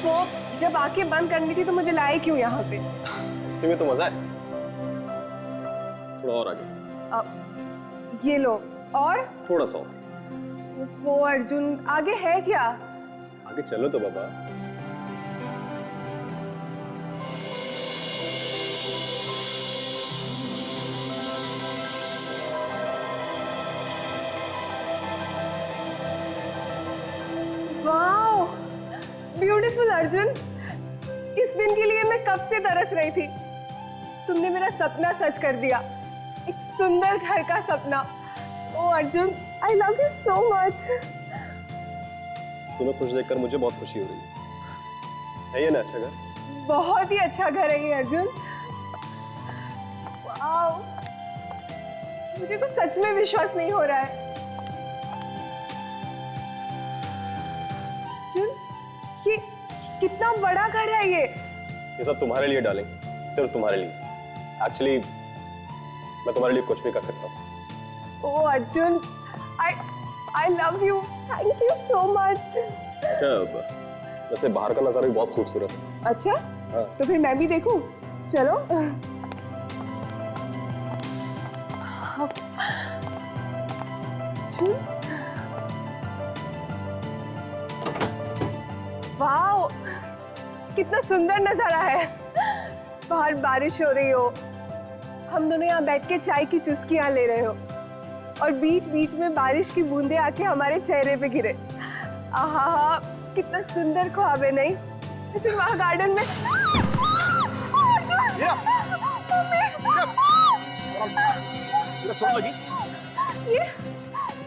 वो जब आंखें बंद करनी थी तो मुझे लाए क्यों यहाँ पे? इसी में तो मजा है। थोड़ा और आगे। ये लो। और थोड़ा सा और। वो अर्जुन, आगे है क्या? आगे चलो तो बाबा। Wow, beautiful Arjun. इस दिन के लिए मैं कब से तरस रही थी। तुमने मेरा सपना सच कर दिया, एक सुंदर घर का सपना। ओ Arjun, I love you so much. तुम्हें खुश देखकर मुझे बहुत खुशी हो रही है ये ना अच्छा घर? बहुत ही अच्छा घर है ये अर्जुन। वाओ, मुझे तो सच में विश्वास नहीं हो रहा है। अर्जुन, ये कितना बड़ा घर है ये सब तुम्हारे लिए डालें, सिर्फ तुम्हारे लिए। एक्चुअली मैं तुम्हारे लिए कुछ भी कर सकता हूँ। ओ Arjun, I love you, thank you so much. अच्छा, वैसे बाहर का नजारा भी बहुत खूबसूरत है। अच्छा, हाँ। तो फिर मैं भी देखूं? चलो। वाओ, कितना सुंदर नजारा है। बाहर बारिश हो रही हो, हम दोनों यहाँ बैठ के चाय की चुस्कियां ले रहे हो और बीच बीच में बारिश की बूंदें आके हमारे चेहरे पे गिरे। आहा, कितना सुंदर ख्वाब है नहीं? अच्छा, वहाँ गार्डन में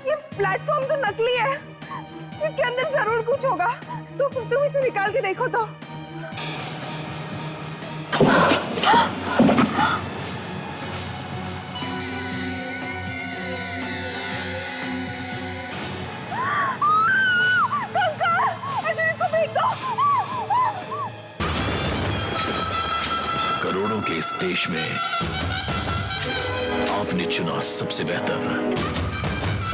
ये प्लेटफॉर्म तो नकली है, इसके अंदर जरूर कुछ होगा। तुम इसे निकाल के देखो तो। करोड़ों के इस देश में आपने चुना सबसे बेहतर।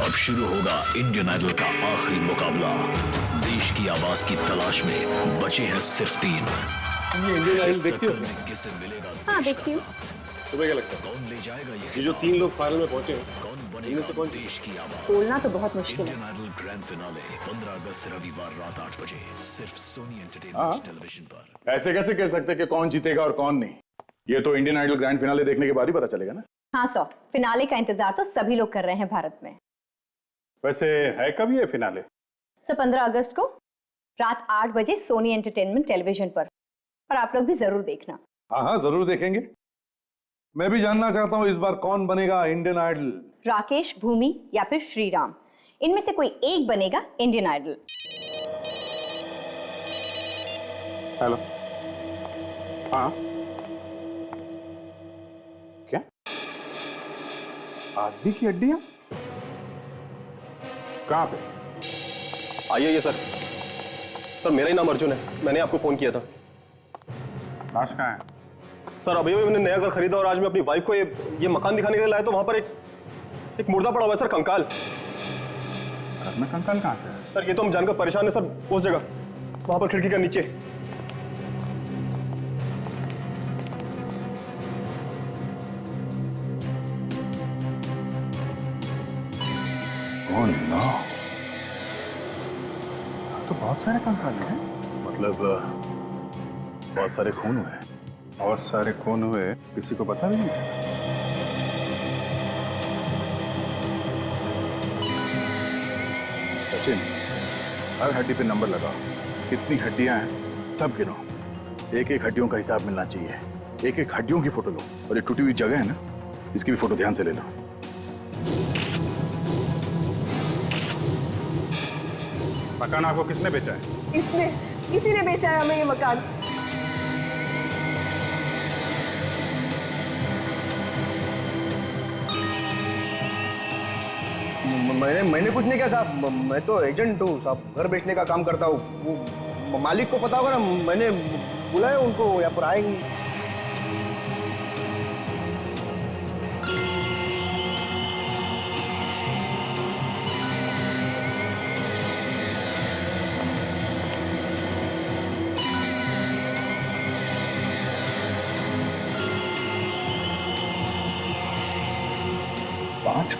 अब शुरू होगा इंडियन आइडल का आखिरी मुकाबला। देश की आवाज की तलाश में बचे हैं सिर्फ 3। ये इंडियन आइडल देखती हो? किसे मिलेगा? हाँ, देखती हूँ। तुम्हें क्या लगता है कौन ले जाएगा ये जो 3 लोग फाइनल में पहुंचे हैं, कौन इनमें से बनेगा कौन? देश की आवाज? बोलना तो बहुत मुश्किल है। इंडियन आइडल ग्रैंड फिनाले 15 अगस्त रविवार रात 8 बजे सिर्फ सोनी हाँ। एंटरटेनमेंट टेलीविजन पर। ऐसे कैसे कह सकते कि कौन जीतेगा और कौन नहीं? ये तो इंडियन आइडल ग्रैंड फिनाले देखने के बाद ही पता चलेगा ना। हाँ सौ, फिनाले का इंतजार तो सभी लोग कर रहे हैं भारत में। वैसे है कब ये फिनाले? 15 अगस्त को रात 8 बजे सोनी एंटरटेनमेंट टेलीविजन पर। और आप लोग भी जरूर देखना। हाँ हाँ, जरूर देखेंगे। मैं भी जानना चाहता हूँ इस बार कौन बनेगा इंडियन आइडल। राकेश, भूमि या फिर श्रीराम, इनमें से कोई एक बनेगा इंडियन आइडल। हेलो। हाँ, क्या आदमी की हड्डियां कहाँ पे? आइए सर। सर, मेरा ही नाम अर्जुन है, मैंने आपको फोन किया था। लाश कहाँ है? सर, अभी मैंने नया घर खरीदा और आज मैं अपनी वाइफ को ये मकान दिखाने के लिए लाया तो वहां पर एक मुर्दा पड़ा हुआ है सर, कंकाल। घर में कंकाल कहाँ से है? सर, ये तो हम जानकर परेशान है सर। उस जगह वहां पर खिड़की का नीचे। ओह नो, तो बहुत सारे कंकाल हैं। मतलब बहुत सारे खून हुए। बहुत सारे खून हुए, किसी को पता भी नहीं है। सचिन, हर हड्डी पे नंबर लगाओ। कितनी हड्डियां हैं सब गिनो। एक एक हड्डियों का हिसाब मिलना चाहिए। एक एक हड्डियों की फोटो लो। और ये टूटी हुई जगह है ना, इसकी भी फोटो ध्यान से ले लो। मकान आपको किसने बेचा है? किसी ने बेचा है हमें ये मकान। मैंने कुछ नहीं किया साहब। मैं तो एजेंट हूँ साहब, घर बेचने का काम करता हूँ। वो मालिक को पता होगा ना, मैंने बुलाया उनको, यहाँ पर आएंगे।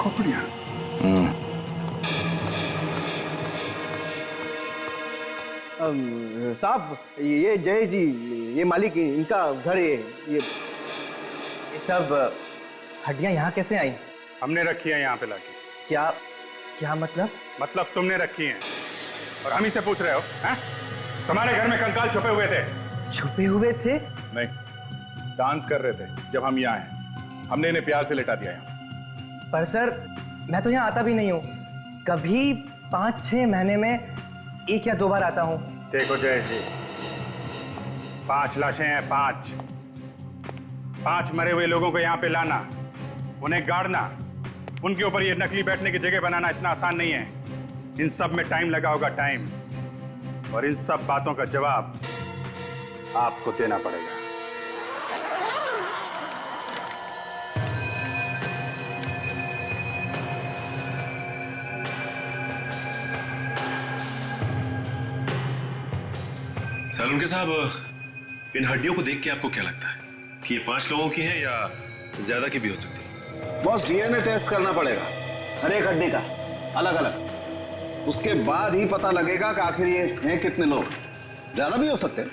खोपड़ियां। साहब ये जय जी, ये मालिक इनका घर है। ये सब हड्डियां यहाँ कैसे आई? हमने रखी है यहाँ पे लाके। क्या क्या मतलब? मतलब तुमने रखी हैं और हम ही से पूछ रहे हो? हैं? तुम्हारे घर में कंकाल छुपे हुए थे? छुपे हुए थे? नहीं, डांस कर रहे थे जब हम यहाँ आए। हमने इन्हें प्यार से लेटा दिया यहाँ। पर सर मैं तो यहाँ आता भी नहीं हूँ। कभी 5-6 महीने में 1 या 2 बार आता हूँ। देखो जय जी, 5 लाशें हैं, 5 मरे हुए लोगों को यहाँ पे लाना, उन्हें गाड़ना, उनके ऊपर ये नकली बैठने की जगह बनाना इतना आसान नहीं है। इन सब में टाइम लगा होगा, टाइम। और इन सब बातों का जवाब आपको देना पड़ेगा। सालुंके साहब, इन हड्डियों को देख के आपको क्या लगता है कि ये 5 लोगों की हैं या ज्यादा की भी हो सकती है? बॉस, डीएनए टेस्ट करना पड़ेगा हर एक हड्डी का अलग अलग। उसके बाद ही पता लगेगा कि आखिर ये हैं कितने लोग। ज्यादा भी हो सकते हैं।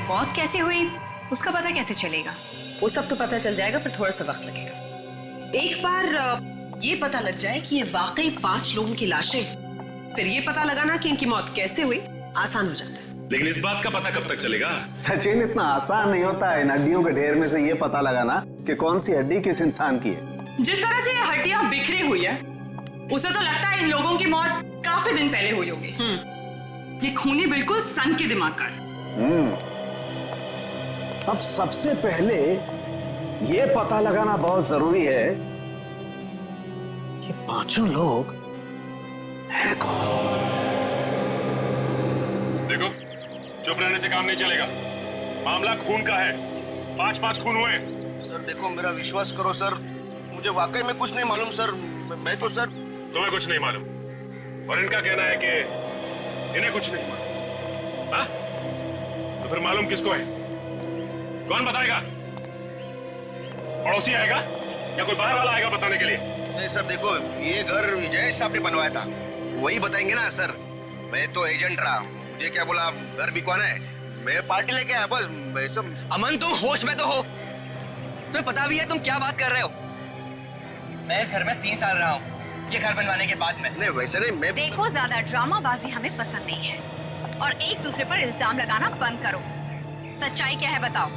मौत कैसे हुई उसका पता कैसे चलेगा? वो सब तो पता चल जाएगा, पर थोड़ा सा वक्त लगेगा। एक बार ये पता लग जाए कि ये वाकई 5 लोगों की लाशें, फिर ये पता लगाना कि इनकी मौत कैसे हुई आसान हो जाता है। लेकिन इस बात का पता कब तक चलेगा? सचिन, इतना आसान नहीं होता है इन हड्डियों के ढेर में से ये पता लगाना कि कौन सी हड्डी किस इंसान की है। जिस तरह से ये हड्डियां बिखरी हुई है, उसे तो लगता है इन लोगों की मौत काफी दिन पहले हुई होगी। ये खूनी बिल्कुल सन के दिमाग का है। अब सबसे पहले ये पता लगाना बहुत जरूरी है कि 5 लोग हैं कौन। देखो, चुप रहने से काम नहीं चलेगा। मामला खून का है। 5 खून हुए। सर देखो, मेरा विश्वास करो सर, मुझे वाकई में कुछ नहीं मालूम सर। मैं तो सर। तुम्हें कुछ नहीं मालूम और इनका कहना है कि इन्हें कुछ नहीं मालूम। हाँ? तो फिर मालूम किसको है? कौन बताएगा? पड़ोसी आएगा या कोई बाहर वाला आएगा बताने के लिए? नहीं सर देखो, ये घर जय साहब ने बनवाया था, वही बताएंगे ना सर। मैं तो एजेंट रहा, मुझे क्या बोला घर बिकवाना है, मैं पार्टी लेके आया बस। मैं सब। अमन, तुम होश में तो हो? तुम्हें पता भी है तुम क्या बात कर रहे हो? मैं इस घर में 3 साल रहा हूँ, ये घर बनवाने के बाद में। नहीं वैसे नहीं, मैं। देखो, ज्यादा ड्रामाबाजी हमें पसंद नहीं है और एक दूसरे पर इल्जाम लगाना बंद करो। सच्चाई क्या है बताओ।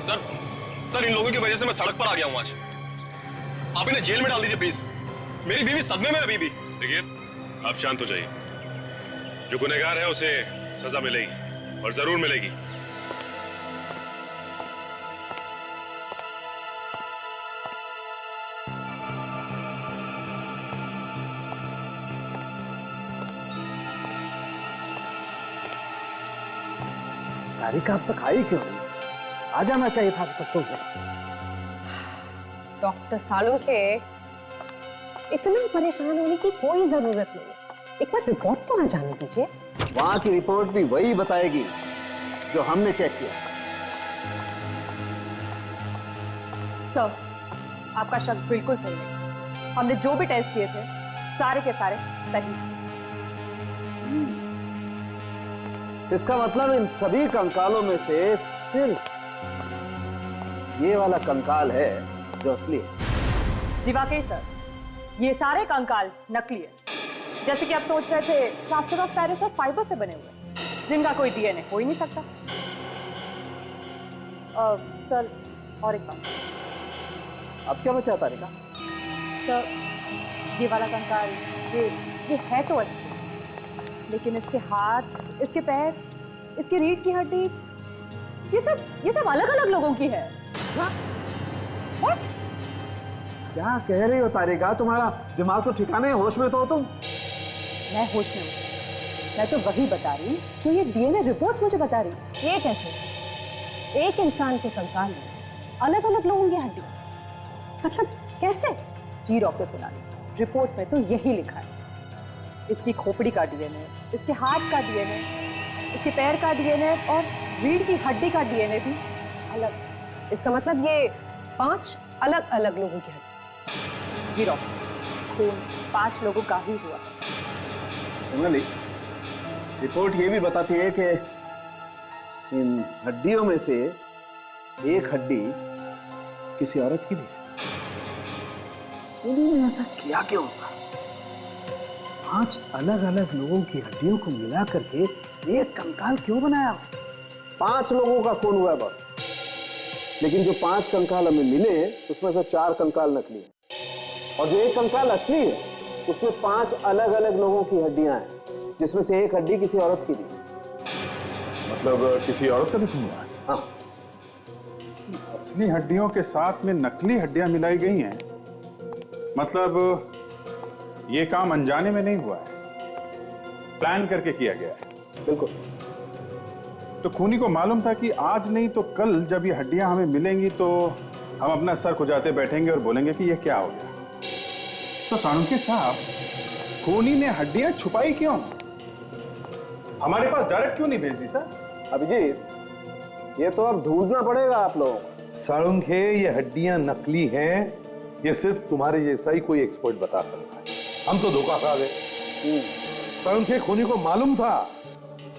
सर इन लोगों की वजह से मैं सड़क पर आ गया हूँ आज। आप इन्हें जेल में डाल दीजिए प्लीज। मेरी बीवी सदमे में अभी भी। देखिए, आप शांत हो जाइए। जो गुनहगार है उसे सजा मिलेगी और जरूर मिलेगी। तारिका अब तक आई क्यों नहीं? आ जाना चाहिए था अब तक तो। डॉक्टर सालुंके, इतना परेशान होने की कोई जरूरत नहीं है। एक बार रिपोर्ट तो आ जाने दीजिए। वहां की रिपोर्ट भी वही बताएगी जो हमने चेक किया। सर, आपका शक बिल्कुल सही है। हमने जो भी टेस्ट किए थे सारे के सारे सही हैं। इसका मतलब इन सभी कंकालों में से सिर्फ ये वाला कंकाल है जो असली है। जी वाकई सर, ये सारे कंकाल नकली है। जैसे कि आप सोच रहे थे, प्लास्टर ऑफ पेरिस और फाइबर से बने हुए, जिनका कोई डीएनए हो ही नहीं सकता। सर, और एक बात। अब क्या बचा तारिका? सर, ये वाला कंकाल ये है तो असली, लेकिन इसके हाथ, इसके पैर, इसकी रीढ़ की हड्डी, ये सब अलग अलग लोगों की है। What? क्या कह रही हो तारिका? तुम्हारा दिमाग तो ठिकाने है, होश में तो हो तुम? मैं होश में हूँ। मैं तो वही बता रही जो ये डीएनए रिपोर्ट्स मुझे बता रही। ये कैसे? एक इंसान के कंकाल में अलग अलग लोगों की हड्डी, मतलब कैसे? जी डॉक्टर सोनाली, रिपोर्ट में तो यही लिखा है। इसकी खोपड़ी का डीएनए, इसके हाथ का डीएनए, इसके पैर का डीएनए और रीढ़ की हड्डी का डीएनए भी अलग। इसका मतलब ये 5 अलग अलग लोगों की हड्डी। जी डॉक्टर, खून 5 लोगों का ही हुआ। सोनाली, रिपोर्ट ये भी बताती है कि इन हड्डियों में से एक हड्डी किसी औरत की भी है। उन्होंने ऐसा किया क्यों होगा? 5 अलग अलग लोगों की हड्डियों को मिला करके एक कंकाल क्यों बनाया? 5 लोगों का खून हुआ है बस, लेकिन जो 5 कंकाल हमें मिले उसमें से 4 कंकाल नकली हैं, और जो एक कंकाल असली है उसमें 5 अलग अलग लोगों की हड्डियां हैं, जिसमें से एक हड्डी किसी औरत की थी। मतलब किसी औरत का भी खून हुआ है? हाँ। असली हड्डियों के साथ में नकली हड्डियां मिलाई गई हैं, मतलब ये काम अनजाने में नहीं हुआ है, प्लान करके किया गया है। बिल्कुल। तो खूनी को मालूम था कि आज नहीं तो कल जब ये हड्डियां हमें मिलेंगी तो हम अपना सर खुजाते बैठेंगे और बोलेंगे कि ये क्या हो गया। तो साळुंखे साहब, खूनी ने हड्डियां छुपाई क्यों? हमारे पास डायरेक्ट क्यों नहीं भेज दी सर? अभिजीत, ये तो अब ढूंढना पड़ेगा आप लोगों को। साळुंखे, ये हड्डियां नकली हैं, ये सिर्फ तुम्हारे जैसा ही कोई एक्सपर्ट बता सकता है। हम तो धोखा खा गए। साळुंखे, खूनी को मालूम था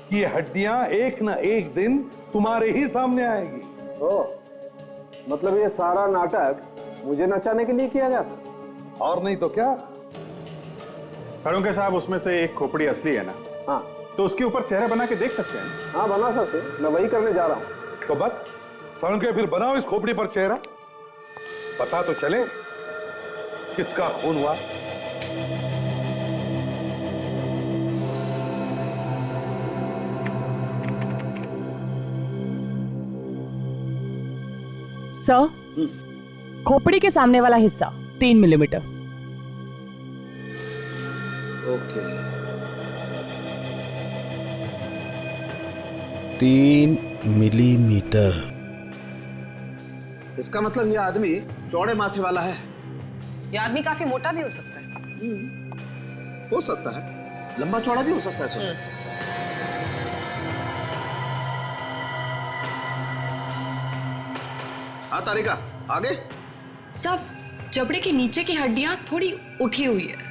कि ये हड्डियां एक ना एक दिन तुम्हारे ही सामने आएगी। ओह, मतलब ये सारा नाटक मुझे नचाने के लिए किया गया था? और नहीं तो क्या। साळुंखे साहब, उसमें से एक खोपड़ी असली है ना? हाँ। तो उसके ऊपर चेहरा बना के देख सकते हैं? हाँ, बना सकते हैं, मैं वही करने जा रहा हूँ। तो बस साळुंखे, फिर बनाओ इस खोपड़ी पर चेहरा, पता तो चले किसका खून हुआ। सर, खोपड़ी के सामने वाला हिस्सा 3 मिलीमीटर। Okay, 3 millimetre. इसका मतलब ये आदमी चौड़े माथे वाला है। ये आदमी काफी मोटा भी हो सकता है। हो सकता है, लंबा चौड़ा भी हो सकता है सर। हाँ तारिका, आगे। सब जबड़े के नीचे की हड्डियां थोड़ी उठी हुई है।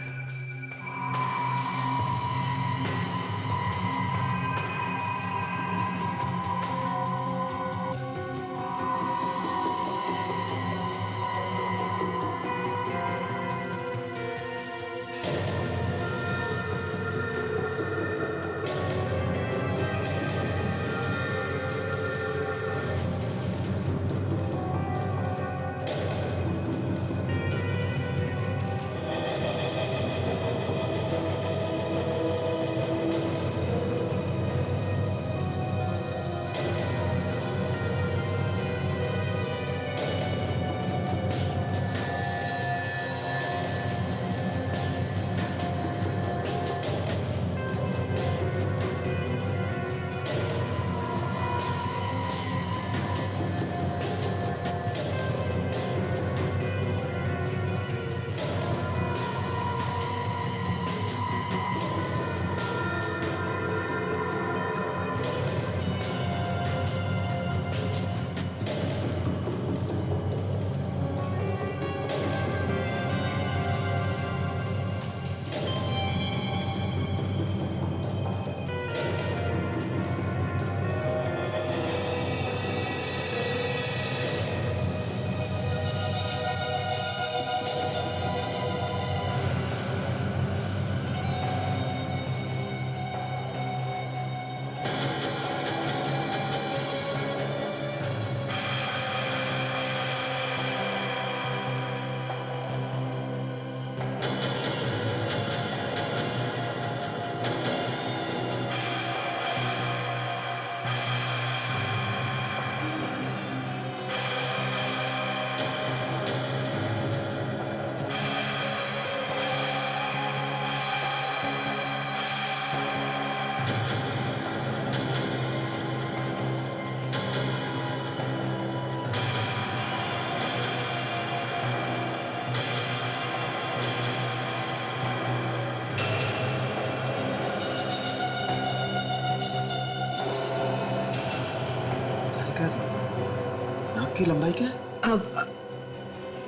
की लंबाई क्या है?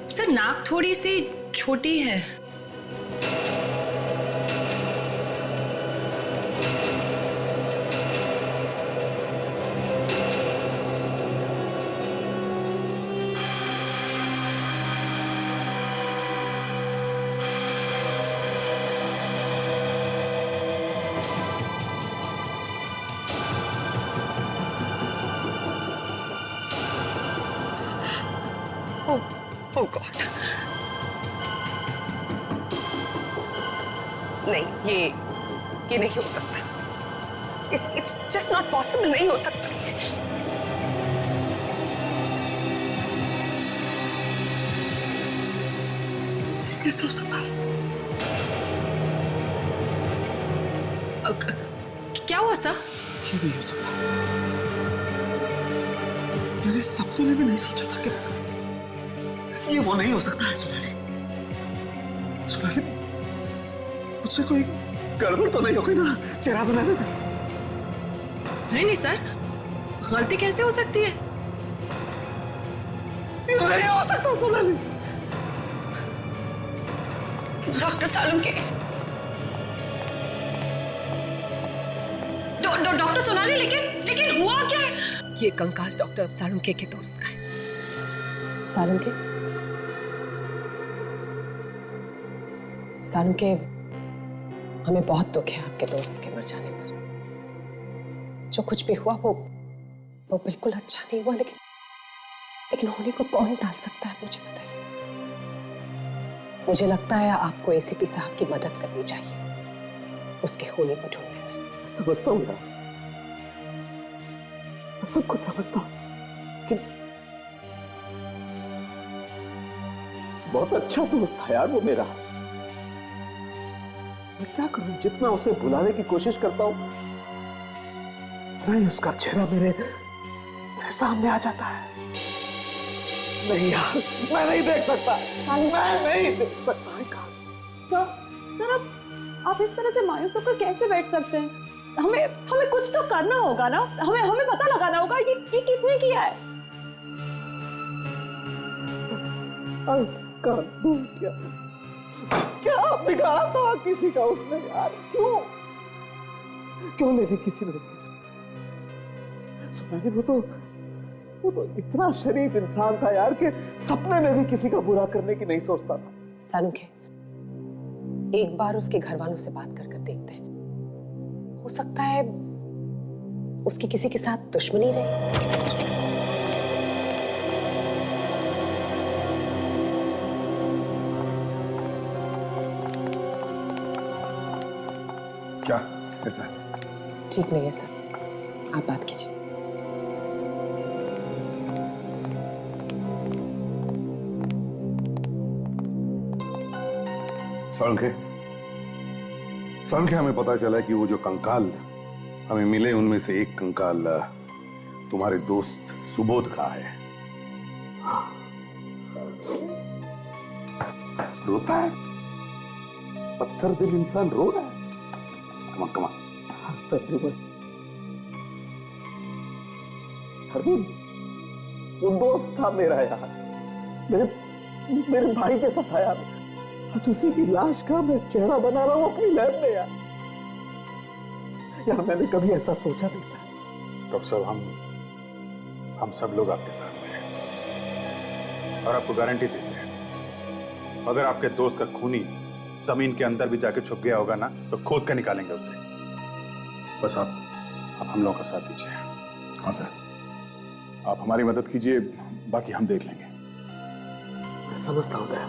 सर नाक थोड़ी सी छोटी है। Oh God. नहीं, ये नहीं हो सकता। It's just not possible, नहीं हो सकता। ये कैसे हो सकता? क्या हुआ सर? ये नहीं हो सकता। मैंने सपने में भी नहीं सोचा था कि ये वो नहीं हो सकता है। सोनाली, मुझसे कोई गड़बड़ तो नहीं हो गई ना चेहरा बनाने में? नहीं सर, गलती कैसे हो सकती है? ये नहीं हो सकता सोनाली। डॉक्टर सालुंके, डॉक्टर सोनाली, लेकिन हुआ क्या है? ये कंकाल डॉक्टर सालुंके के दोस्त का है। सालुंके, सालुंके, हमें बहुत दुख है आपके दोस्त के मर जाने पर। जो कुछ भी हुआ वो बिल्कुल अच्छा नहीं हुआ, लेकिन होने को कौन टाल सकता है, मुझे बताइए। मुझे लगता है आपको एसीपी साहब की मदद करनी चाहिए उसके होने को ढूंढने में। समझता हूँ यार, सब कुछ समझता हूँ, कि बहुत अच्छा दोस्त था यार वो मेरा। मैं क्या करूं, जितना उसे भुलाने की कोशिश करता हूं उतना ही उसका चेहरा मेरे सामने आ जाता है। नहीं यार, मैं नहीं देख सकता, मैं नहीं देख सकता। सर आप इस तरह से मायूस होकर कैसे बैठ सकते हैं? हमें कुछ तो करना होगा ना, हमें पता लगाना होगा ये किसने किया है। क्या बिगाड़ा था किसी का उसने यार? क्यों ले ली किसी ने उसकी जान? सोनाली, वो तो इतना शरीफ इंसान था यार कि सपने में भी किसी का बुरा करने की नहीं सोचता था। सालुंके, एक बार उसके घर वालों से बात कर देखते हैं, हो सकता है उसकी किसी के साथ दुश्मनी रही। क्या ऐसा? ठीक नहीं है सर, आप बात कीजिए। सालुंके, हमें पता चला कि वो जो कंकाल हमें मिले उनमें से एक कंकाल तुम्हारे दोस्त सुबोध का है। रोता है, पत्थर दिल इंसान रो रहा है। कमा वो दोस्त था मेरा यार, मेरे भाई जैसा था यार। आज उसी की लाश का मैं चेहरा बना रहा हूं अपनी लैब में यार। मैंने कभी ऐसा सोचा नहीं था। डॉक्टर साहब, हम सब लोग आपके साथ हैं और आपको गारंटी देते हैं, अगर आपके दोस्त का खूनी जमीन के अंदर भी जाके छुप गया होगा ना, तो खोद कर निकालेंगे उसे। बस आप हम लोगों का साथ दीजिए। हाँ सर, आप हमारी मदद कीजिए, बाकी हम देख लेंगे। मैं समझता हूँ दया,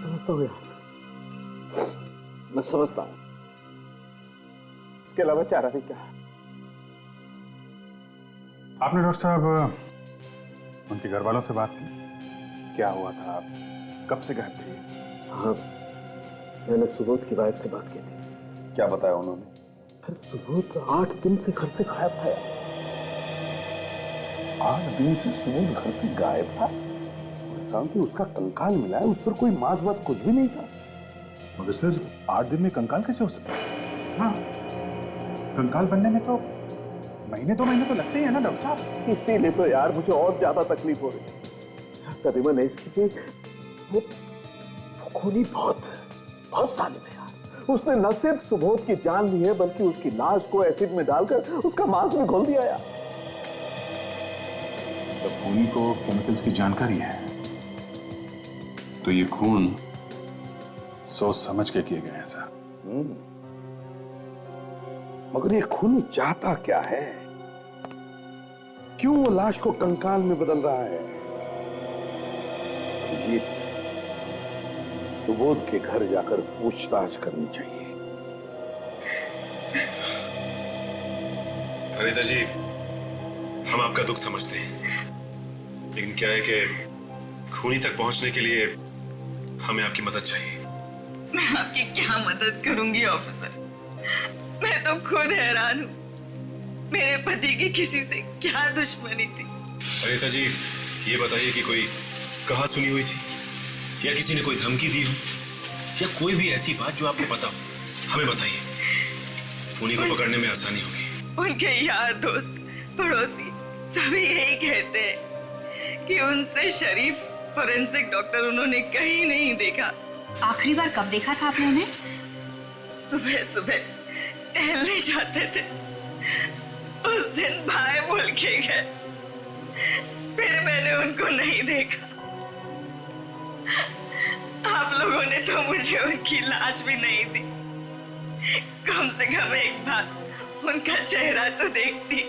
समझता हूँ यार, मैं समझता हूँ। इसके अलावा चारा भी क्या है? आपने डॉक्टर साहब उनके घर वालों से बात की? क्या हुआ था, आप कब से गायब थे? हाँ, मैंने सुबोध की वाइफ से बात की थी। क्या बताया उन्होंने? फिर सुबोध 8 दिन से घर से गायब था यार। 8 दिन से सुबोध घर से गायब था? कि उसका कंकाल मिला है, उस पर कोई मांस वास कुछ भी नहीं था। मगर सर, 8 दिन में कंकाल कैसे हो सकता है? हाँ, कंकाल बनने में तो महीने 2 महीने तो लगते ही है ना डॉक्टर साहब। इसीलिए तो यार मुझे और ज्यादा तकलीफ हो रही है। करीबन ऐसी वो खूनी बहुत सालिम है यार। उसने न सिर्फ सुबोध की जान ली है बल्कि उसकी लाश को एसिड में डालकर उसका मांस में घोल दिया यार। तो खूनी को केमिकल्स की जानकारी है, तो ये खून सोच समझ के किए गए हैं सर। मगर ये खूनी चाहता क्या है? क्यों वो लाश को कंकाल में बदल रहा है? अभिजीत, सुबोध के घर जाकर पूछताछ करनी चाहिए। अनिता जी, हम आपका दुख समझते हैं, लेकिन क्या है कि खूनी तक पहुंचने के लिए हमें आपकी मदद चाहिए। मैं आपकी क्या मदद करूंगी ऑफिसर? मैं तो खुद हैरान हूँ। मेरे पति की किसी से क्या दुश्मनी थी? अनिता जी, ये बताइए कि कोई कहा सुनी हुई थी या किसी ने कोई धमकी दी हो या कोई भी ऐसी बात जो आपको पता हो, हमें बताइए। खूनी को पकड़ने में आसानी होगी। उनके यार, दोस्त, पड़ोसी सभी यही कहते हैं कि उनसे शरीफ फोरेंसिक डॉक्टर उन्होंने कहीं नहीं देखा। आखिरी बार कब देखा था आपने उन्हें? सुबह सुबह टहलने जाते थे, उस दिन भाई बोल के गए, फिर मैंने उनको नहीं देखा। आप लोगों ने तो मुझे उनकी लाश भी नहीं दी। कम से कम एक बार उनका चेहरा तो देखती।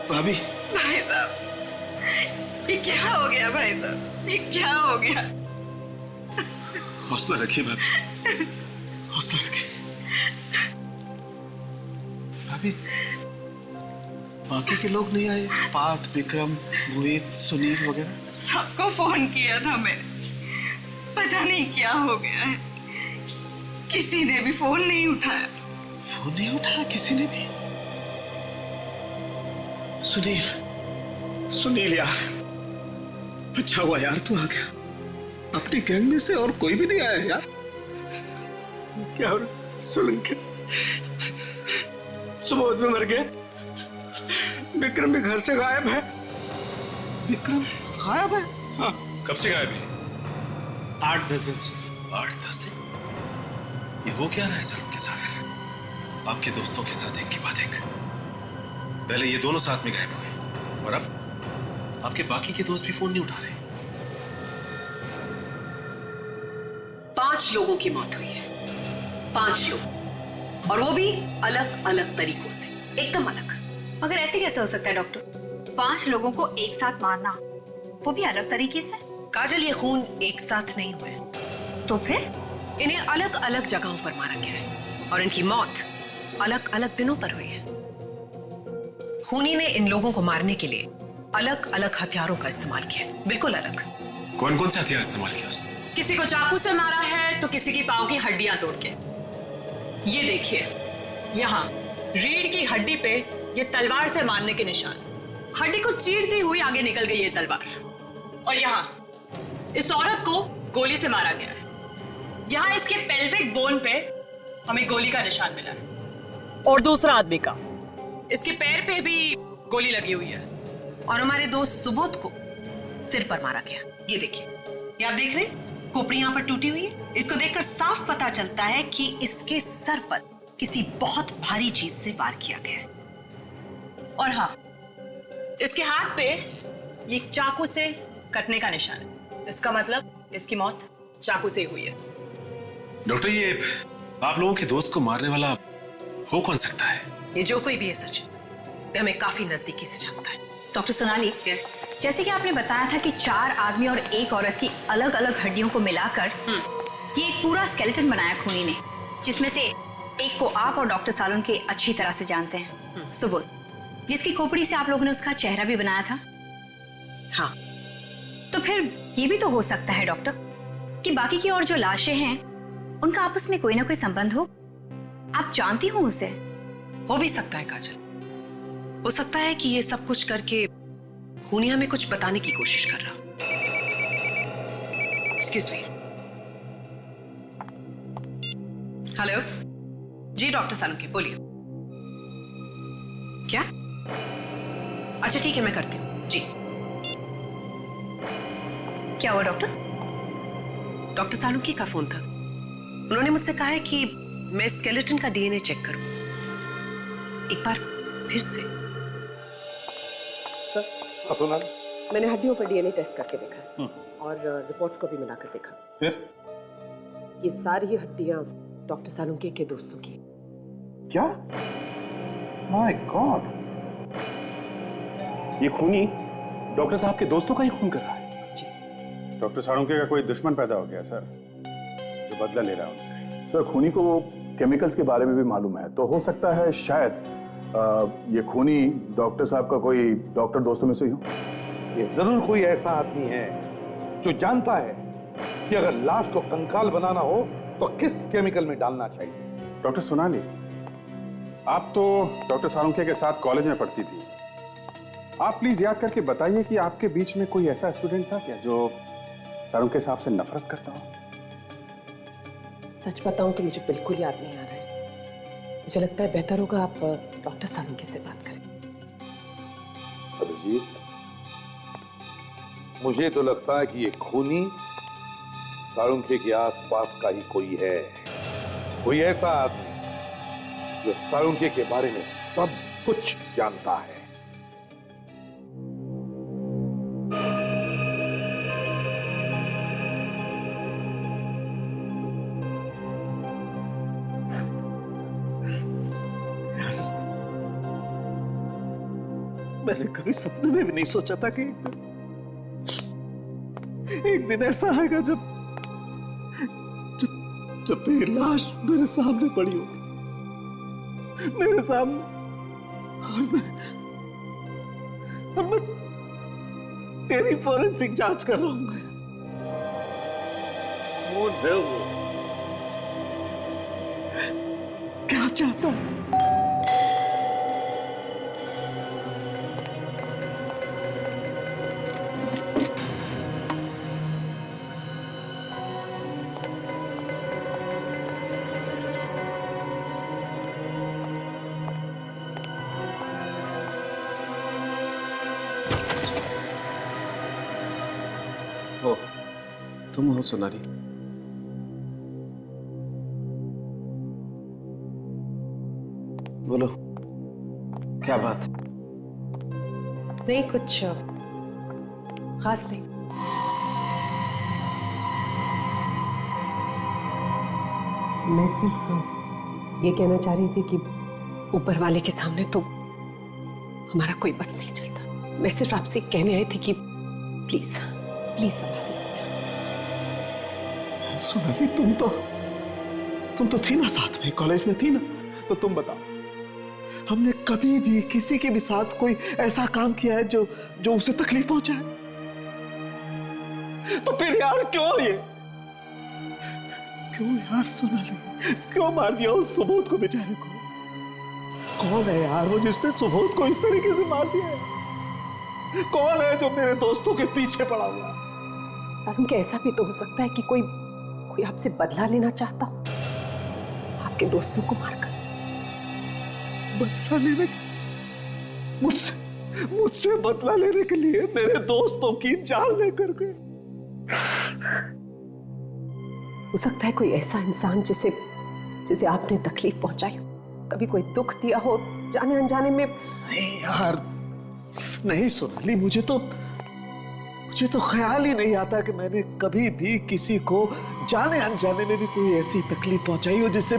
भाभी, भाई साहब, ये क्या हो गया? भाई साहब, ये क्या हो गया? हौसला रखिए भाभी, हौसला रखिए। भाभी, बाकी के लोग नहीं आए? पार्थ, विक्रम, मोहित, सुनील वगैरह? सबको फोन किया था मैंने, पता नहीं क्या हो गया है। किसी ने भी फोन नहीं उठाया। फोन नहीं उठाया किसी ने भी? सुनील यार, अच्छा हुआ यार तू आ गया। अपनी गैंग में से और कोई भी नहीं आया यार। क्या हो रहा? सोलंकी सुबोध में मर गए, विक्रम भी घर से गायब है। विक्रम गायब है? हाँ। कब से गायब है? 8-10 दिन से। 8-10 दिन? ये हो क्या रहा है सर उनके साथ? आपके दोस्तों के साथ एक के बाद एक। पहले ये दोनों साथ में गायब हुए और अब आपके बाकी के दोस्त भी फोन नहीं उठा रहे। 5 लोगों की मौत हुई है। 5 लोग, और वो भी अलग अलग तरीकों से, एकदम अलग। मगर ऐसे कैसे हो सकता है डॉक्टर? 5 लोगों को एक साथ मारना, वो भी अलग तरीके से? काजल, ये खून एक साथ नहीं हुए। तो फिर इन्हें अलग अलग जगहों पर मारा गया है और इनकी मौत अलग अलग दिनों पर हुई है। खूनी ने इन लोगों को मारने के लिए अलग अलग हथियारों का इस्तेमाल किया, बिल्कुल अलग। कौन कौन से हथियार इस्तेमाल किया उसने? किसी को चाकू से मारा है तो किसी की पांव की हड्डियां तोड़ के। ये देखिए, यहाँ रीढ़ की हड्डी पे ये तलवार से मारने के निशान, हड्डी को चीरती हुई आगे निकल गई ये तलवार। और यहाँ इस औरत को गोली से मारा गया है। यहाँ इसके पेल्विक बोन पे हमें गोली का निशान मिला है और दूसरा आदमी का, इसके पैर पे भी गोली लगी हुई है। और हमारे दोस्त सुबोध को सिर पर मारा गया। ये देखिए, ये आप देख रहे हैं, खोपड़ी यहाँ पर टूटी हुई है। इसको देखकर साफ पता चलता है कि इसके सर पर किसी बहुत भारी चीज से वार किया गया है। और हाँ, इसके हाथ पे ये चाकू से कटने का निशान है। इसका मतलब इसकी मौत चाकू से ही हुई है। डॉक्टर, ये आप लोगों के दोस्त को मारने वाला हो कौन सकता है? ये जो कोई भी है सचिन, ये हमें काफी नजदीकी से जानता है। डॉक्टर सोनाली, यस, जैसे कि आपने बताया था कि 4 आदमी और एक औरत की अलग अलग हड्डियों को मिलाकर ये एक पूरा स्केलेटन बनाया खूनी ने, जिसमें से एक को आप और डॉक्टर सालुन के अच्छी तरह से जानते हैं, सुबोध, जिसकी खोपड़ी से आप लोगों ने उसका चेहरा भी बनाया था। हाँ, तो फिर ये भी तो हो सकता है डॉक्टर कि बाकी की और जो लाशें हैं उनका आपस में कोई ना कोई संबंध हो। आप जानती हो उसे? हो भी सकता है काजल, हो सकता है कि ये सब कुछ करके खूनी हमें कुछ बताने की कोशिश कर रहा। Excuse me. हेलो जी, डॉक्टर सालुंके, बोलिए। क्या? अच्छा ठीक है, मैं करती हूँ जी। क्या हुआ डॉक्टर? डॉक्टर सालुंकी का फोन था। उन्होंने मुझसे कहा है कि मैं स्केलेटन का डीएनए चेक करूं एक बार फिर से। सर सोनाली, मैंने हड्डियों पर डीएनए टेस्ट करके देखा और रिपोर्ट्स को भी मिलाकर देखा। फिर ये सारी हड्डियां डॉक्टर सालुंके के दोस्तों की। क्या? माय गॉड, ये खूनी डॉक्टर साहब के दोस्तों का ही खून कर रहा है। डॉक्टर सालुंके का कोई दुश्मन पैदा हो गया सर, जो बदला ले रहा है उनसे। सर खूनी को वो केमिकल्स के बारे में भी मालूम है, तो हो सकता है शायद ये खूनी डॉक्टर साहब का कोई डॉक्टर दोस्तों में से ही हो। ये जरूर कोई ऐसा आदमी है जो जानता है कि अगर लाश को कंकाल बनाना हो तो किस केमिकल में डालना चाहिए। डॉक्टर सोनाली, आप तो डॉक्टर सालुंके के साथ कॉलेज में पढ़ती थी। आप प्लीज याद करके बताइए कि आपके बीच में कोई ऐसा स्टूडेंट था क्या जो सालुंके साहब से नफरत करता हो? सच बताऊं तो मुझे बिल्कुल याद नहीं आ रहा है। मुझे लगता है बेहतर होगा आप डॉक्टर सालुंके से बात करें। अभिजीत, मुझे तो लगता है कि ये खूनी सालुंके के आसपास का ही कोई है, कोई ऐसा आदमी जो सालुंके के बारे में सब कुछ जानता है। मैंने कभी सपने में भी नहीं सोचा था कि एक दिन ऐसा आएगा जब जब जब तेरी लाश मेरे सामने पड़ी होगी, मेरे सामने, और मैं तेरी फॉरेंसिक जांच कर रहा हूं। कौन है वो? क्या चाहता है? तुम हो सोनाली? बोलो, क्या बात? नहीं, कुछ खास नहीं। मैं सिर्फ ये कहना चाह रही थी कि ऊपर वाले के सामने तो हमारा कोई बस नहीं चलता। मैं सिर्फ आपसे कहने आई थी कि प्लीज प्लीज संभालिए। सोनाली, तुम तो थी ना साथ में, कॉलेज में थी ना, तो तुम बताओ, हमने कभी भी किसी के भी साथ कोई ऐसा काम किया है जो उसे तकलीफ पहुंचाए? तो फिर यार क्यों यार सोनाली, क्यों मार दिया उस सुबोध को बेचारे को? कौन है यार वो जिसने सुबोध को इस तरीके से मार दिया है? कौन है जो मेरे दोस्तों के पीछे पड़ा हुआ? सालुंके, ऐसा भी तो हो सकता है कि कोई आपसे बदला लेना चाहता हो, आपके दोस्तों को मारकर। बदला लेने? मुझसे बदला लेने के लिए मेरे दोस्तों की जान लेकर गए। हो सकता है कोई ऐसा इंसान जिसे आपने तकलीफ पहुंचाई हो, कभी कोई दुख दिया हो जाने अनजाने में। नहीं यार, नहीं सोनाली, मुझे तो ख्याल ही नहीं आता कि मैंने कभी भी किसी को जाने अनजाने में भी कोई ऐसी तकलीफ पहुंचाई हो जिससे,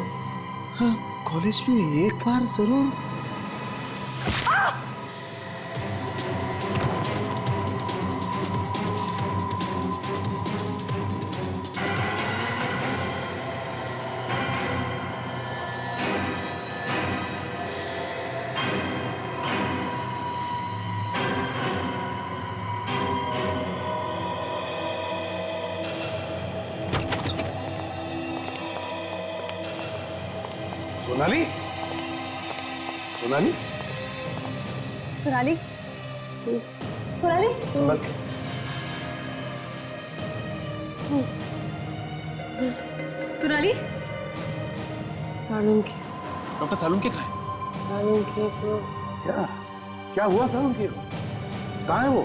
हाँ, कॉलेज में एक बार जरूर। सोनाली, सोनाली, सोनाली, सोनाली, संभल के। सोनाली, सालुंके, डॉक्टर सालुंके कहाँ है? सालुंके को क्या क्या हुआ सालुंखे को? कहाँ है वो?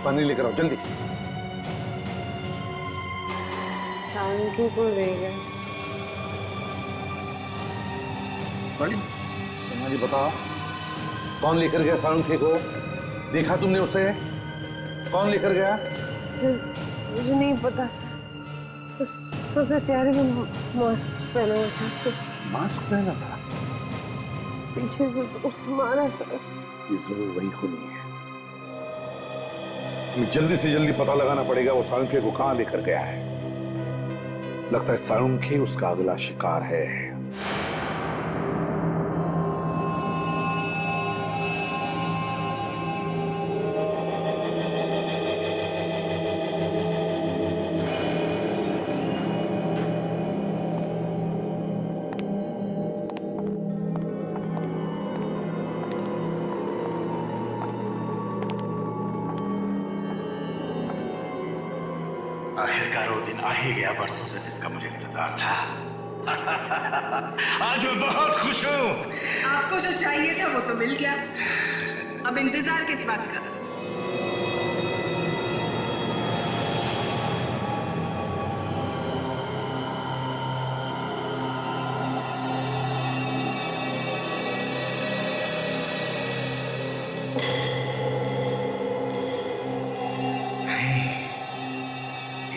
पानी लेकर आओ जल्दी। सालुंखे को ले गए। सोनाली बताओ, कौन लेकर गया सालुंखे को? देखा तुमने उसे? कौन लेकर गया? सर मुझे नहीं पता सर, उसके चेहरे में मास्क पहना हुआ था सर। मास्क पहना था? पीछे से उसने मारा सर। ये जरूर वही खूनी है। हमें जल्दी से जल्दी पता लगाना पड़ेगा वो सालुंखे को कहां लेकर गया है। लगता है सालुंखे उसका अगला शिकार है। आखिरकार वो दिन आ ही गया बरसों से जिसका मुझे इंतजार था। आज मैं बहुत खुश हूँ। आपको जो चाहिए था वो तो मिल गया, अब इंतजार किस बात का?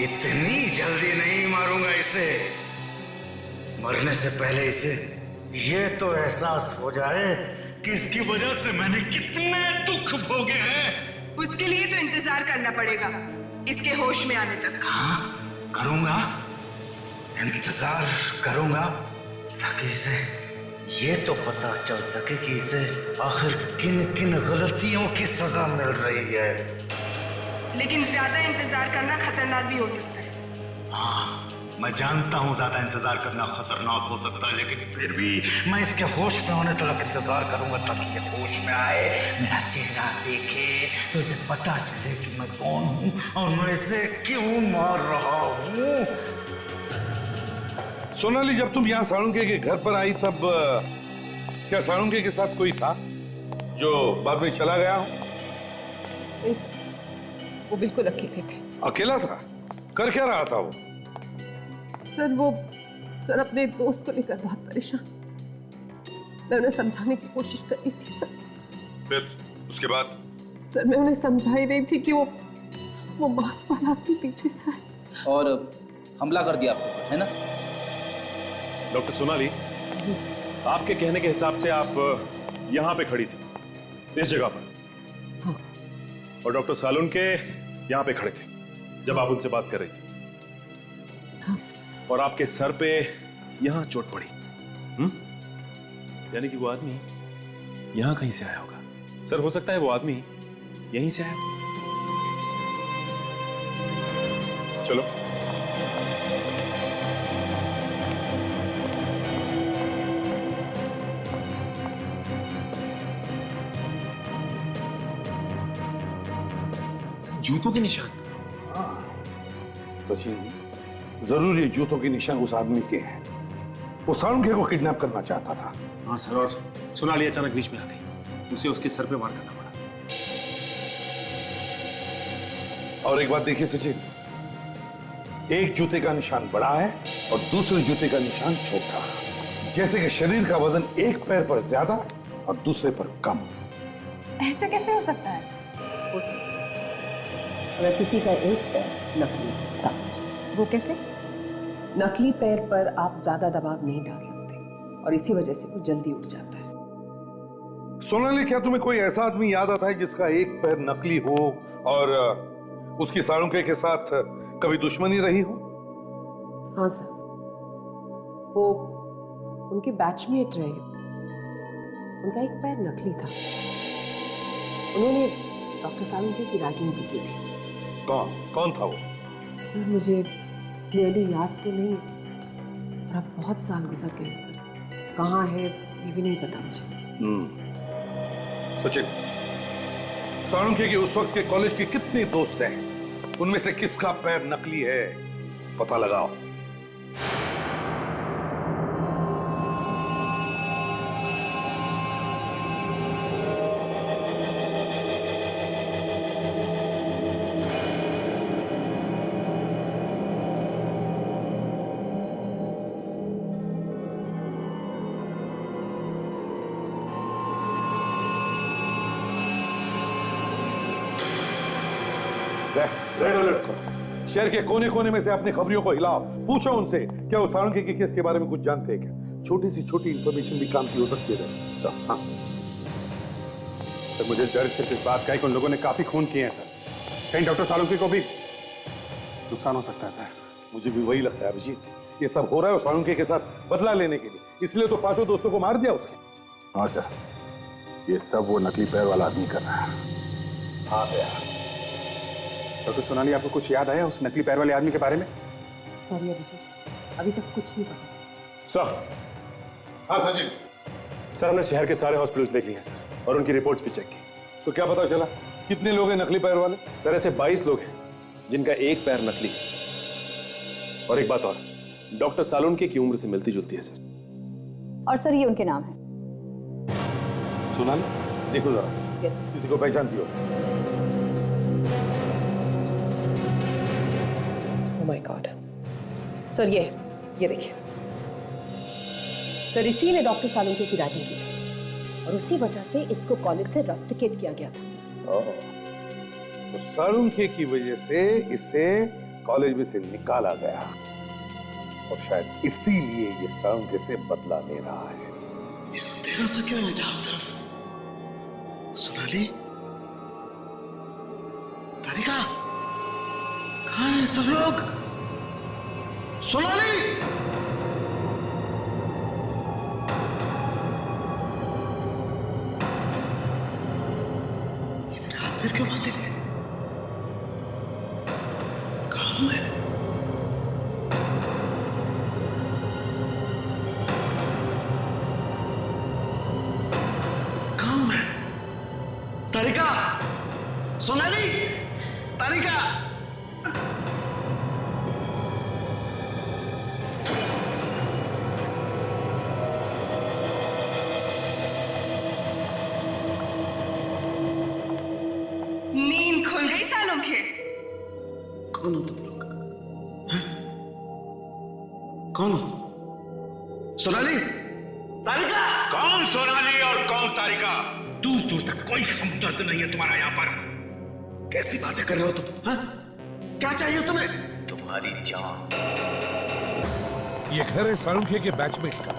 इतनी जल्दी नहीं मारूंगा इसे। मरने से पहले इसे ये तो एहसास हो जाए कि इसकी वजह से मैंने कितने दुख भोगे हैं। उसके लिए तो इंतजार करना पड़ेगा इसके होश में आने तक। हाँ करूंगा, इंतजार करूंगा ताकि इसे ये तो पता चल सके कि इसे आखिर किन किन गलतियों की सजा मिल रही है। लेकिन ज्यादा इंतजार करना खतरनाक भी हो सकता है। हाँ मैं जानता हूँ ज्यादा इंतजार करना खतरनाक हो सकता है, लेकिन फिर भी मैं इसके होश में होने तक इंतजार करूंगा ताकि ये होश में आए, मेरा चेहरा देखे तो इसे पता चले कि मैं कौन हूँ और मैं इसे क्यों मार रहा हूँ। सोनाली, जब तुम यहाँ सालुंखे के घर पर आई तब क्या सालुंखे के साथ कोई था जो बाद में चला गया हो? वो बिल्कुल अकेले थे। अकेला था? कर क्या रहा था वो? सर अपने दोस्त को लेकर बहुत परेशान। मैं उन्हें समझाने की कोशिश कर रही थी सर। फिर उसके बाद? सर मैं उन्हें समझा ही रही थी कि वो मास्क वाला आपके पीछे से है और हमला कर दिया आपको, है ना? डॉक्टर सोनाली जी। आपके कहने के हिसाब से आप यहाँ पे खड़ी थी, इस जगह पर। हाँ। और डॉक्टर सालुंखे यहाँ पे खड़े थे जब आप उनसे बात कर रही थी। हाँ। और आपके सर पे यहाँ चोट पड़ी। यानी कि वो आदमी यहाँ कहीं से आया होगा। सर हो सकता है वो आदमी यहीं से आया। चलो जूतों के निशान। सचिन, जरूर ये जूतों के निशान उस आदमी के हैं। वो सालुंखे को किडनैप करना चाहता था। हाँ सर, और सोनाली अचानक बीच में आ गई, उसे उसके सर पे वार करना पड़ा। और एक बात देखिए सचिन, एक जूते का निशान बड़ा है और दूसरे जूते का निशान छोटा। जैसे कि शरीर का वजन एक पैर पर ज्यादा और दूसरे पर कम। ऐसा कैसे हो सकता है? हो सकता है अगर किसी का एक पैर नकली होता। वो कैसे? नकली पैर पर आप ज्यादा दबाव नहीं डाल सकते और इसी वजह से वो जल्दी उठ जाता है। सोनाली, क्या तुम्हें कोई ऐसा आदमी याद आता है जिसका एक पैर नकली हो और उसकी सालुंखे के साथ कभी दुश्मनी रही हो? हाँ सर, वो उनके बैचमेट रहे। उनका एक पैर नकली था। उन्होंने डॉक्टर सालुंखे की रैगिंग भी की थी। कौन था वो? सर मुझे क्लियरली याद तो नहीं, और अब बहुत साल गुजर गए हैं सर। कहाँ है ये भी नहीं पता मुझे। सचिन, सालुंखे के उस वक्त के कॉलेज के कितने दोस्त हैं? उनमें से किसका पैर नकली है, पता लगाओ। रेड अलर्ट करो। शहर के कोने कोने में से अपनी खबरियों को हिलाओ। पूछो उनसे क्या वो सालुंखे के केस के बारे में कुछ जानते हैं क्या? छोटी सी छोटी इंफॉर्मेशन भी काम की हो सकती है। हाँ तो मुझे डर सिर्फ इस बात का है कि उन लोगों ने काफी खून किए हैं सर। कहीं डॉक्टर सालुंखे को भी नुकसान हो सकता है सर। मुझे भी वही लगता है अभिजीत। ये सब हो रहा है सालुंखे के साथ बदला लेने के लिए, इसलिए तो 5 दोस्तों को मार दिया उसके। हाँ सर, ये सब वो नकली पैर वाला आदमी कर रहा है। हाँ गया। डॉक्टर सोनाली, आपको कुछ याद आया उस नकली पैर वाले आदमी के बारे में? सॉरी अभिजीत, अभी तक कुछ नहीं पता। सर। हाँ संजीव। सर, हमने शहर के सारे हॉस्पिटल देख लिए हैं सर, और उनकी रिपोर्ट्स भी चेक की। तो क्या पता चला कितने लोग हैं नकली पैर वाले? सर, ऐसे 22 लोग हैं जिनका एक पैर नकली है। और एक बात और, डॉक्टर सालुंखे की उम्र से मिलती जुलती है सर। और सर ये उनके नाम है। सोनाली देखो जरा, किसी को पहचानती हो? ओह माय गॉड सर, ये देखिए सर, इसी ने डॉक्टर सालुंखे की रैगिंग की थी और उसी वजह से इसको कॉलेज से रस्टिकेट किया गया था। तो सालुंखे की वजह से इसे कॉलेज में से निकाला गया और शायद इसीलिए ये सालुंखे से बदला ले रहा है। तेरा सा क्यों है चारों तरफ? सोनाली, तारिका, कहाँ हैं सब लोग? सोनाली, ये मेरे हाथ पैर क्यों बांधे गए? कहाँ है? तारिका, सोनाली, तारिका, नींद खुल गई सालुंखे? कौन हो तुम लोग? कौन हो? सोनाली, तारिका। कौन सोनाली और कौन तारिका? दूर दूर तक कोई हमदर्द नहीं है तुम्हारा यहाँ पर। कैसी बातें कर रहे हो तुम? हाँ? क्या चाहिए तुम्हें? तुम्हारी जान। ये घर है सालुंखे के बैचमेट का।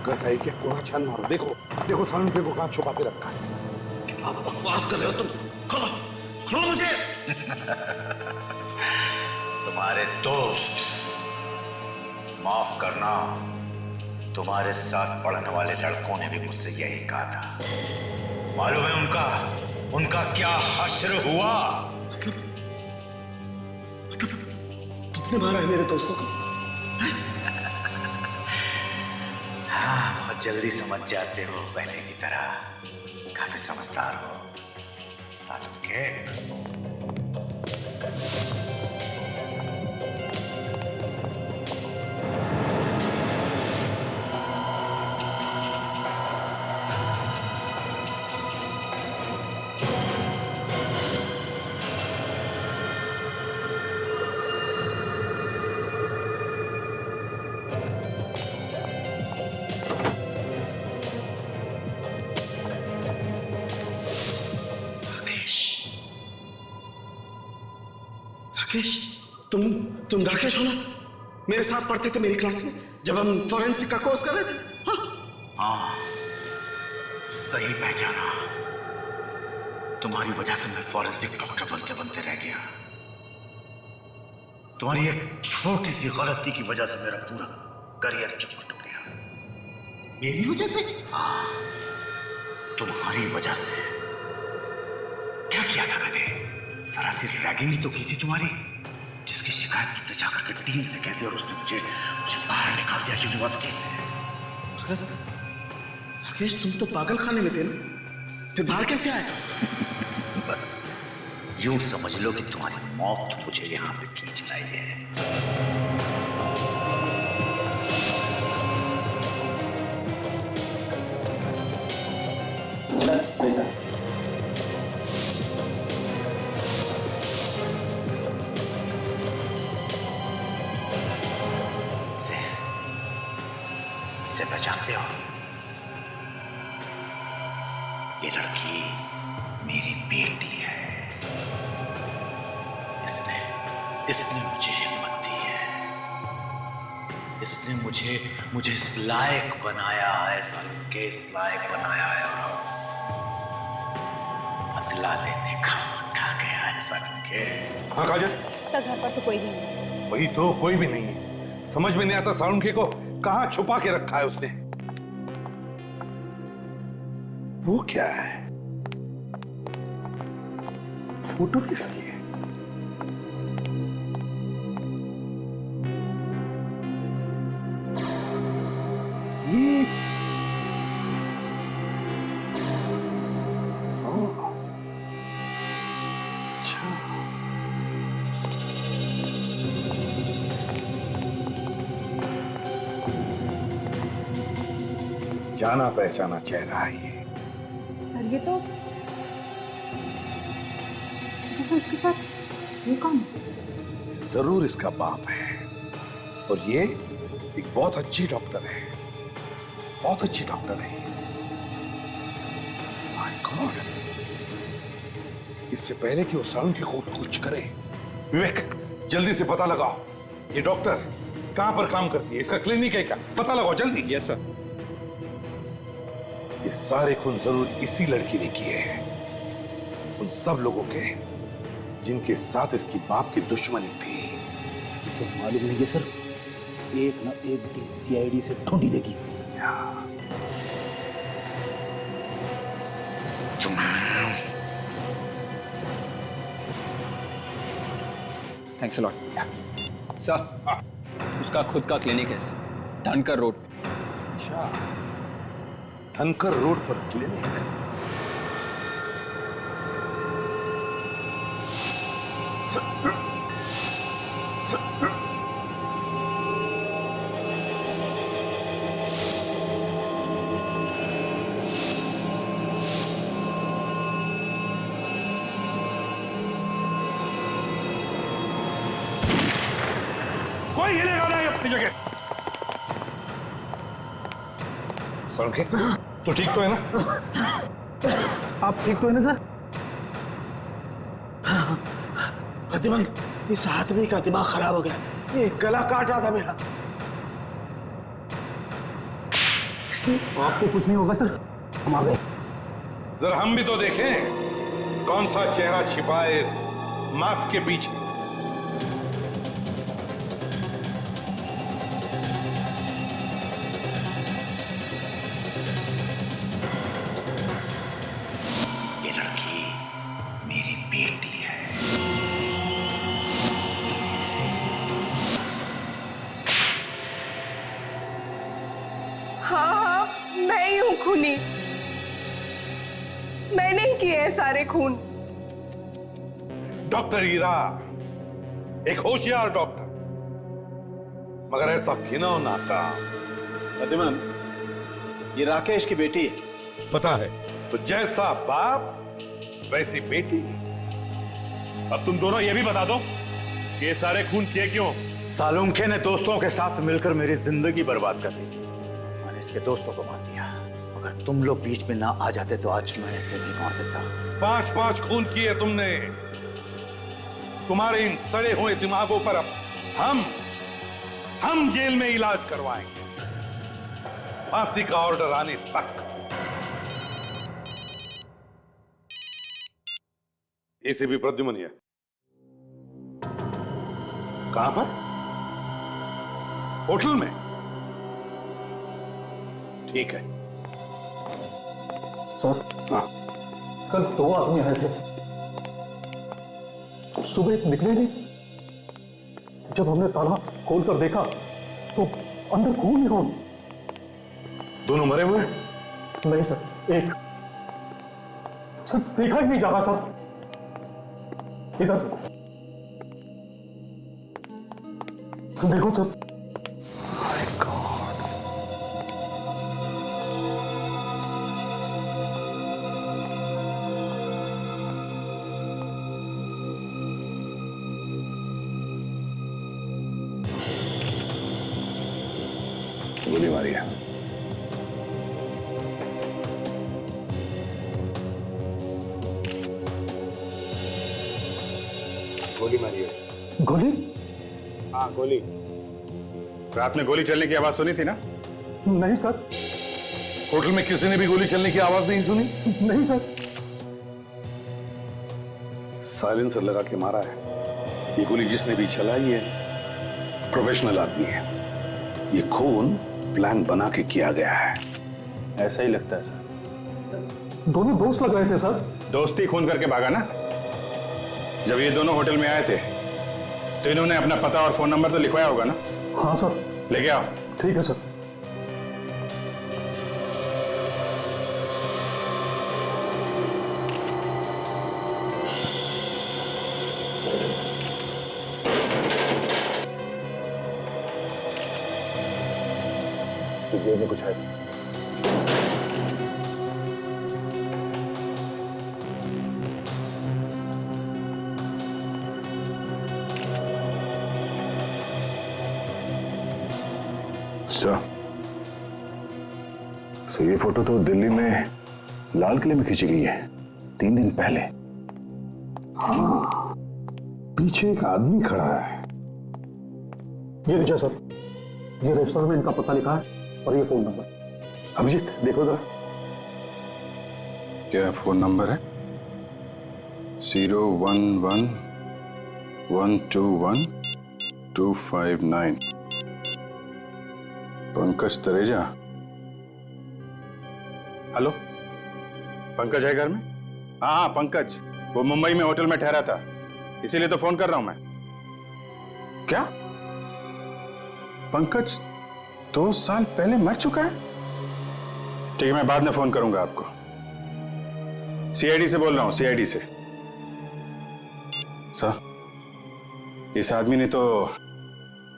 घर का एक कोना छान मारो। देखो देखो सालुंखे को कहाँ छुपा के रखा है। क्या बकवास कर रहे हो तुम? खोलो खोलो मुझे। तुम्हारे दोस्त, माफ करना, तुम्हारे साथ पढ़ने वाले लड़कों ने भी मुझसे यही कहा था। मालूम है उनका क्या हश्र हुआ? मतलब तुमने मारा है मेरे दोस्तों को? हाँ, बहुत जल्दी समझ जाते हो, पहले की तरह काफी समझदार हो सालुंखे। राकेश, तुम राकेश हो ना? मेरे साथ पढ़ते थे मेरी क्लास में जब हम फॉरेंसिक का कोर्स कर रहे थे। हाँ, सही पहचाना। तुम्हारी वजह से मैं फॉरेंसिक डॉक्टर बनते बनते रह गया। तुम्हारी एक छोटी सी गलती की वजह से मेरा पूरा करियर चौपट हो गया। मेरी वजह से? हाँ, तुम्हारी वजह से। क्या किया था मैंने? जरा सी रैगिंग ही तो की थी तुम्हारी, जिसकी शिकायत तुमने जाकर के डीन से कह दी और उसने मुझे बाहर निकाल दिया यूनिवर्सिटी से। राकेश, तुम तो पागल खाने में थे ना, फिर बाहर कैसे आए? बस यूं समझ लो कि तुम्हारी मौत मुझे यहाँ पे खींचना ही है। इसे पहचानते हो? ये लड़की मेरी बेटी है। इसने मुझे हिम्मत दी है, इसने मुझे इस लायक बनाया है, के इस लायक बनाया है, और बदला लेने का वक्त आ गया है सनम के। हाँ काजल, सर घर पर तो कोई भी नहीं। वही तो, कोई भी नहीं है। समझ में नहीं आता सालुंखे को कहां छुपा के रखा है उसने। वो क्या है? फोटो किसकी है? ये अच्छा, जाना पहचाना चेहरा है ये। सर ये तो उसके साथ ये कौन है? जरूर इसका बाप है, और ये एक बहुत अच्छी डॉक्टर है, बहुत अच्छी डॉक्टर है। माय गॉड, इससे पहले कि वो सालुंखे को कुछ करे, विवेक जल्दी से पता लगाओ ये डॉक्टर कहां पर काम करती है, इसका क्लिनिक है क्या, पता लगाओ जल्दी। Yes sir. ये सारे खून जरूर इसी लड़की ने किए हैं, उन सब लोगों के जिनके साथ इसकी बाप की दुश्मनी थी। जिसे मालूम नहीं है सर, एक ना एक दिन सीआईडी से ढूंढी लेगी। Thanks a lot sir. उसका खुद का क्लिनिक है धनकर रोड। अच्छा, धनकर रोड पर क्लिनिक। कोई हिलेगा नहीं अपनी जगह। सालुंखे, तो ठीक तो है ना? आप ठीक तो है ना सर? प्रतिमान, इस आदमी का दिमाग खराब हो गया, ये गला काट रहा था मेरा। आपको कुछ नहीं होगा सर, हम आ गए। जरा हम भी तो देखें कौन सा चेहरा छिपा है इस मास्क के पीछे। ये लड़की मेरी बेटी है। हाँ हाँ, मैं ही हूं खूनी। मैंने ही किए हैं सारे खून। डॉक्टर हीरा एक होशियार डॉक्टर, मगर ऐसा घिनौना काम। प्रतिमान, ये राकेश की बेटी है। पता है, तो जैसा बाप वैसी बेटी। अब तुम दोनों ये भी बता दो कि ये सारे खून किए क्यों? सालुंखे ने दोस्तों के साथ मिलकर मेरी जिंदगी बर्बाद कर दी थी। मैंने इसके दोस्तों को मार दिया। अगर तुम लोग बीच में ना आ जाते तो आज मैं इसे भी मार देता। 5-5 खून किए तुमने। तुम्हारे इन सड़े हुए दिमागों पर अब हम जेल में इलाज करवाएंगे, फांसी का ऑर्डर आने तक। एसीपी प्रद्युमन है। कहां पर? होटल में? ठीक है सर। हाँ, कल 2 आदमी आए थे, सुबह निकले नहीं। जब हमने ताला खोलकर देखा तो अंदर खून ही खून। दोनों मरे हुए? नहीं सर, एक सर देखा ही नहीं जा रहा सर। इधर से देखो सर। गोली मारी है। गोली मारी है। गोली? हाँ गोली। रात में गोली चलने की आवाज सुनी थी ना? नहीं सर। होटल में किसी ने भी गोली चलने की आवाज नहीं सुनी? नहीं सर। साइलेंसर लगा के मारा है। ये गोली जिसने भी चलाई है प्रोफेशनल आदमी है। ये खून प्लान बना के किया गया है। ऐसा ही लगता है सर। दोनों दोस्त लग रहे थे सर। दोस्ती खून करके भागा ना? जब ये दोनों होटल में आए थे तो इन्होंने अपना पता और फोन नंबर तो लिखवाया होगा ना? हाँ सर। लेके आओ। ठीक है सर। जेब में कुछ है सर। सर ये फोटो तो दिल्ली में लाल किले में खींची गई है 3 दिन पहले। हाँ, पीछे एक आदमी खड़ा है। ये लीजिए सर, ये रेस्टोरेंट में इनका पता लिखा है और ये फोन नंबर। अभिजीत देखो जरा। क्या फोन नंबर है? 011121259। पंकज तरेजा। हेलो, पंकज है घर में? हाँ पंकज, वो मुंबई में होटल में ठहरा था, इसीलिए तो फोन कर रहा हूं मैं। क्या पंकज 2 साल पहले मर चुका है? ठीक है, मैं बाद में फोन करूंगा आपको। सीआईडी से बोल रहा हूं, सीआईडी से। सर, इस आदमी ने तो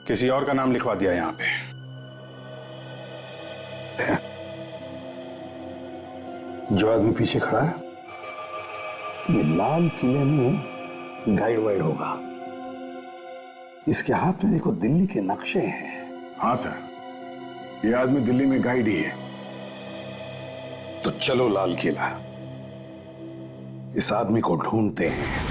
किसी और का नाम लिखवा दिया यहां पे। जो आदमी पीछे खड़ा है ये लाल किले में गाइड वाइड होगा। इसके हाथ में देखो दिल्ली के नक्शे हैं। हाँ सर, ये आदमी दिल्ली में गाइड ही है। तो चलो लाल किला, इस आदमी को ढूंढते हैं।